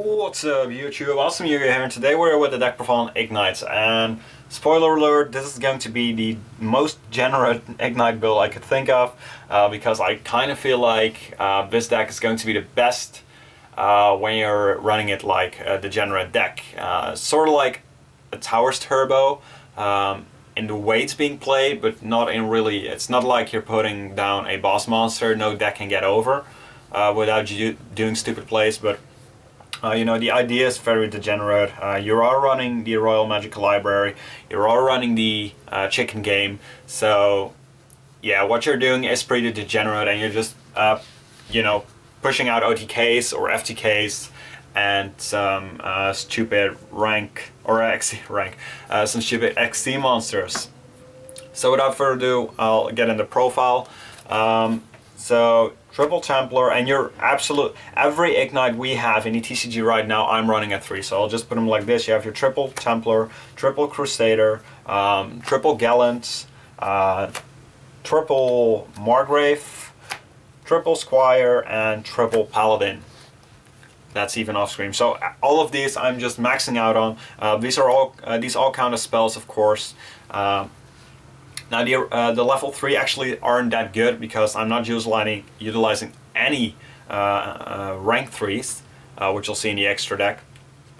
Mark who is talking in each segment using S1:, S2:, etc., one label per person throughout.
S1: What's up YouTube, Awesome Yuga here, and today we're with the deck profile on Igknights, and spoiler alert, this is going to be the most generate Ignite build I could think of, because I kind of feel like this deck is going to be the best when you're running it like a degenerate deck. Sort of like a Towers Turbo in the way it's being played, but not in really, it's not like you're putting down a boss monster no deck can get over without you doing stupid plays, but you know, the idea is very degenerate. You are running the Royal Magical Library, you are running the chicken game, so yeah, what you're doing is pretty degenerate, and you're just, you know, pushing out OTKs or FTKs and some stupid rank, or XC rank, some stupid XC monsters. So without further ado, I'll get in the profile. So Triple Templar, and your absolute, every Ignite we have in the TCG right now, I'm running at 3. So I'll just put them like this. You have your Triple Templar, Triple Crusader, Triple Gallant, Triple Margrave, Triple Squire, and Triple Paladin. That's even off screen. So all of these I'm just maxing out on. These all count as spells, of course. Now the level 3 actually aren't that good because I'm not utilizing any rank 3s, which you'll see in the extra deck.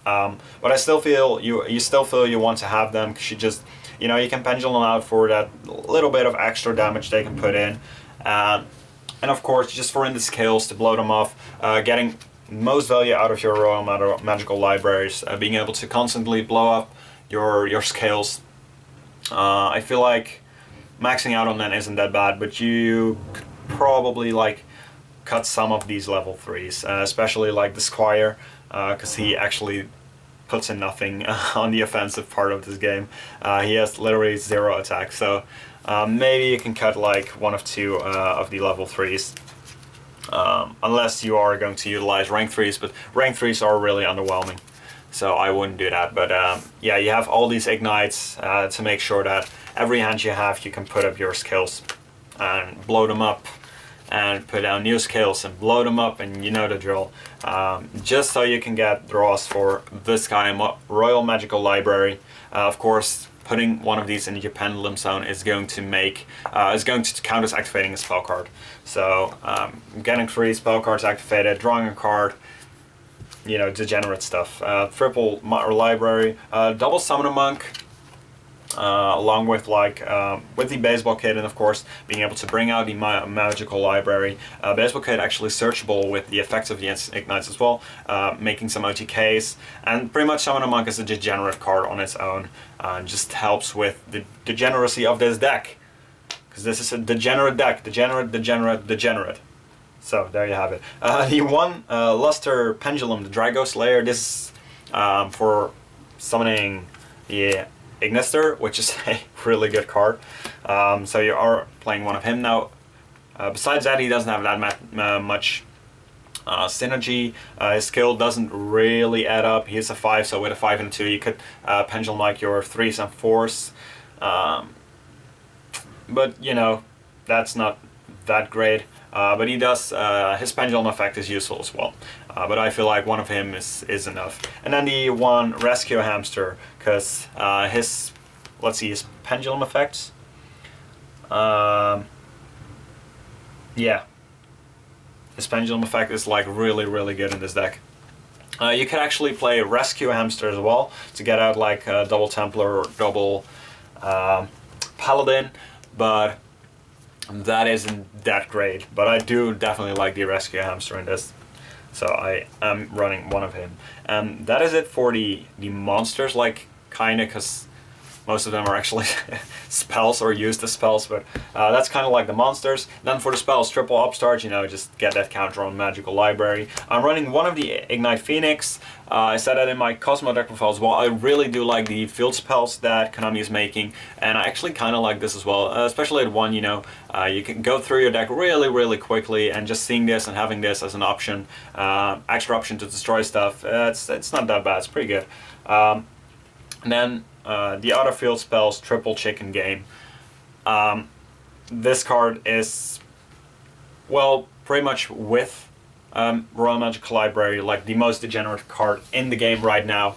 S1: But I still feel you still feel you want to have them, because you just, you know, you can pendulum out for that little bit of extra damage they can put in, and of course just for in the skills to blow them off, getting most value out of your Royal Magical Libraries, being able to constantly blow up your scales. I feel like maxing out on them isn't that bad, but you could probably like cut some of these level 3s, especially like the Squire, because he actually puts in nothing on the offensive part of this game. He has literally 0 attack, so maybe you can cut like 1 or 2 of the level 3s, unless you are going to utilize rank 3s, but rank 3s are really underwhelming, so I wouldn't do that. But yeah, you have all these Ignites to make sure that every hand you have you can put up your skills and blow them up, and put down new skills and blow them up, and you know the drill. Just so you can get draws for this kind of Royal Magical Library. Of course, putting one of these in your pendulum zone is going to count as activating a spell card. So getting 3 spell cards activated, drawing a card, you know, degenerate stuff. Triple Library, double Summon a Monk, along with like with the Baseball Kit, and of course being able to bring out the Magical Library. Baseball Kit actually searchable with the effects of the Ignites as well, making some OTKs, and pretty much Summon a Monk is a degenerate card on its own, just helps with the degeneracy of this deck, because this is a degenerate deck, degenerate. So there you have it. The one Luster Pendulum, the Drago Slayer, this is for summoning the Ignister, which is a really good card. So you are playing one of him now. Besides that, he doesn't have that much synergy. His skill doesn't really add up. He's a 5, so with a 5 and a 2 you could pendulum like your 3s and 4s. But you know, that's not that great. But he does, his pendulum effect is useful as well. But I feel like one of him is enough. And then the one Rescue Hamster, because his, let's see, his pendulum effects. Yeah. His pendulum effect is like really good in this deck. You can actually play Rescue Hamster as well to get out like double Templar or double Paladin, but that isn't that great. But I do definitely like the Rescue Hamster in this, so I am running one of him. And that is it for the monsters, like kinda, because most of them are actually spells or used as spells, but that's kind of like the monsters. Then for the spells, Triple Upstart, you know, just get that counter on Magical Library. I'm running one of the Ignite Phoenix. I said that in my Cosmo deck profile as well. I really do like the field spells that Konami is making, and I actually kind of like this as well, especially at 1, you know. You can go through your deck really quickly, and just seeing this and having this as an option, extra option to destroy stuff, it's not that bad, it's pretty good. And then the other field spells, Triple Chicken Game. This card is, well, pretty much with Royal Magic Library, like the most degenerate card in the game right now.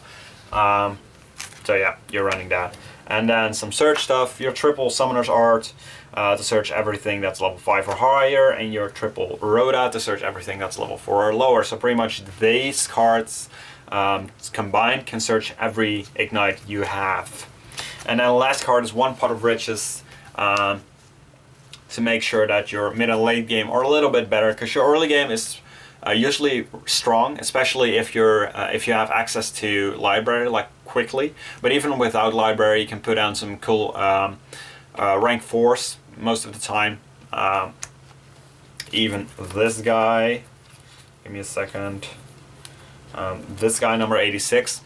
S1: So yeah, you're running that. And then some search stuff, your triple Summoner's Art to search everything that's level 5 or higher, and your triple Rhoda to search everything that's level 4 or lower. So pretty much these cards combined can search every Ignite you have. And then the last card is one Pot of Riches to make sure that your mid and late game are a little bit better, because your early game is usually strong, especially if you have access to library like quickly. But even without library, you can put down some cool rank 4s most of the time. Even this guy, give me a second. This guy, number 86.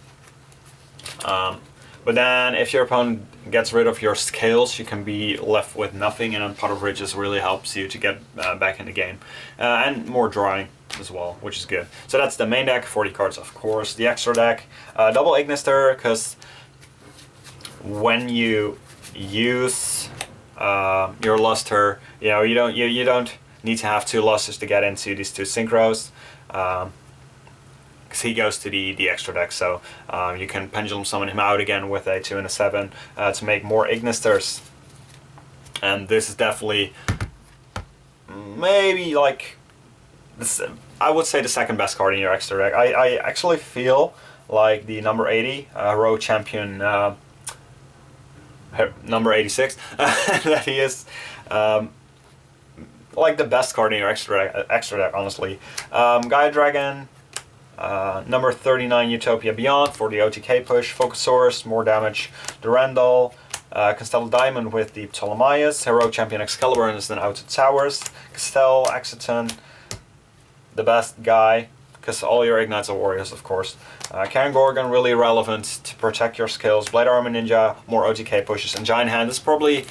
S1: But then if your opponent gets rid of your scales, you can be left with nothing, and then Pot of Riches really helps you to get back in the game. And more drawing as well, which is good. So that's the main deck, 40 cards of course. The extra deck, double Ignister, because when you use your Luster, you know, you don't need to have 2 Lusters to get into these 2 Synchros. Because he goes to the extra deck, so you can Pendulum Summon him out again with a 2 and a 7 to make more Ignisters. And this is definitely maybe like this, I would say the second best card in your extra deck. I actually feel like the number 80 Rogue Champion number 86 that he is like the best card in your extra deck honestly. Gaia Dragon, number 39 Utopia Beyond for the OTK push, Focusaurus, more damage, Durandal, Constellar Diamond with the Ptolemaeus, Hero Champion Excalibur, and then out to Towers, Castel, Exiton, the best guy, because all your Ignites are warriors of course. Karen Gorgon, really relevant to protect your skills, Blade Armor Ninja, more OTK pushes, and Giant Hand. This is probably,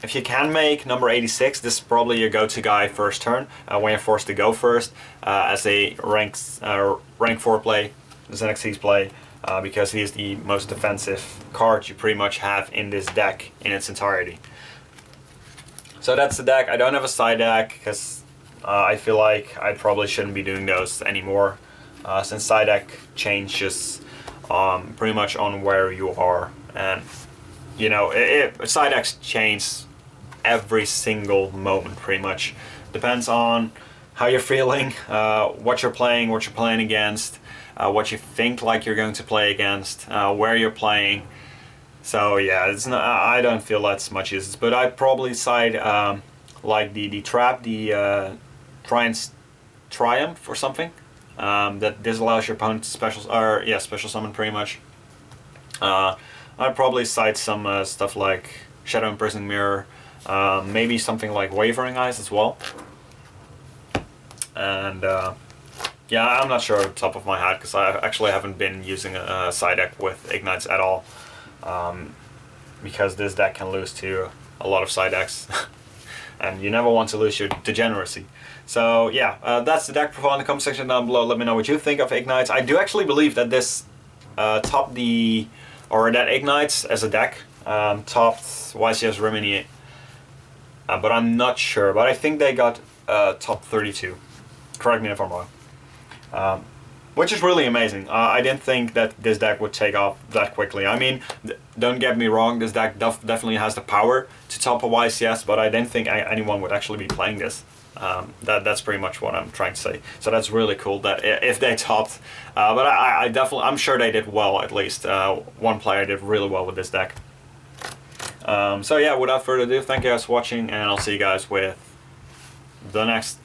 S1: if you can make number 86, this is probably your go-to guy first turn, when you're forced to go first, as a rank 4 play, as an XC's play, because he's the most defensive card you pretty much have in this deck in its entirety. So that's the deck. I don't have a side deck, because I feel like I probably shouldn't be doing those anymore, since side deck changes pretty much on where you are, and you know, side decks change every single moment pretty much. Depends on how you're feeling, what you're playing against, what you think like you're going to play against, where you're playing. So yeah, it's not, I don't feel that's much use, but I'd probably side like the trap, the Triumph or something, that disallows your opponent to special summon pretty much. I'd probably cite some stuff like Shadow Imprisoning Mirror, maybe something like Wavering Eyes as well. And yeah, I'm not sure off the top of my head, because I actually haven't been using a side deck with Ignites at all, because this deck can lose to a lot of side decks, and you never want to lose your degeneracy. So yeah, that's the deck profile in the comment section down below. Let me know what you think of Ignites. I do actually believe that this topped that Ignites as a deck topped YCS Rimini, but I'm not sure. But I think they got top 32. Correct me if I'm wrong. Which is really amazing. I didn't think that this deck would take off that quickly. I mean, don't get me wrong, this deck definitely has the power to top a YCS, but I didn't think anyone would actually be playing this. That's pretty much what I'm trying to say. So that's really cool that if they topped, but I'm sure they did well. At least one player did really well with this deck. So yeah, without further ado, thank you guys for watching, and I'll see you guys with the next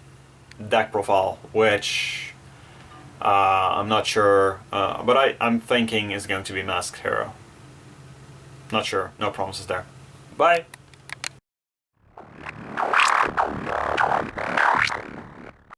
S1: deck profile, which I'm not sure, but I'm thinking is going to be Masked Hero. Not sure, no promises there. Bye!